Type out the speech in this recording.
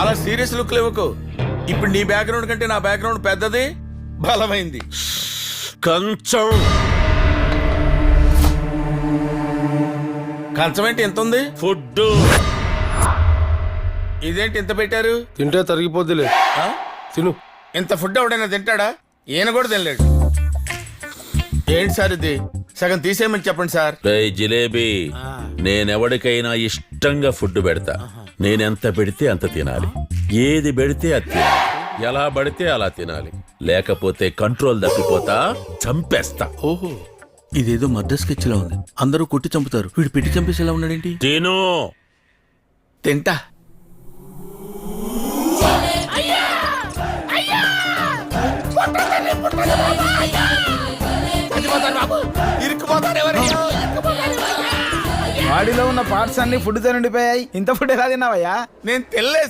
అలా serious look ఇవ్వకు. ఇప్పుడు నీ బ్యాక్గ్రౌండ్ కంటే నా బ్యాక్గ్రౌండ్ పెద్దది, బలమైంది. కంచం కంచం ఏంటి ఎంత ఉంది? ఫుడ్. ఇదేంటి ఇంత పెట్టారు? తింటే తరిగిపోద్దిలే, ఆ? తిను. ఇంత ఫుడ్ ఎవడైనా తింటాడా? ఈయన కూడా తినలేడు. ఏంటి సార్ ఇది? సగం తీసేయమని చెప్పండి సార్. రేయ్ జిలేబీ, నేనెవడికైనా ఇష్టంగా ఫుడ్ పెడతా. నేనెంత పెడితే అంత తినాలి. ఏది పెడితే అది తినాలి. ఎలా పడితే అలా తినాలి. లేకపోతే కంట్రోల్ తప్పిపోతా, చంపేస్తా. ఓహో, ఇదేదో మద్ద స్కెచ్ లా ఉంది. అందరూ కొట్టి చంపుతారు, వీడు పెట్టి చంపేసేలా ఉన్నాడేంటి? తిను. తింటా. బాడీలో ఉన్న పార్ట్స్ అన్ని ఫుడ్ తో నిండిపోయాయి. ఇంత ఫుడ్ ఎలా తిన్నావయ్యా? నేను తెల్లే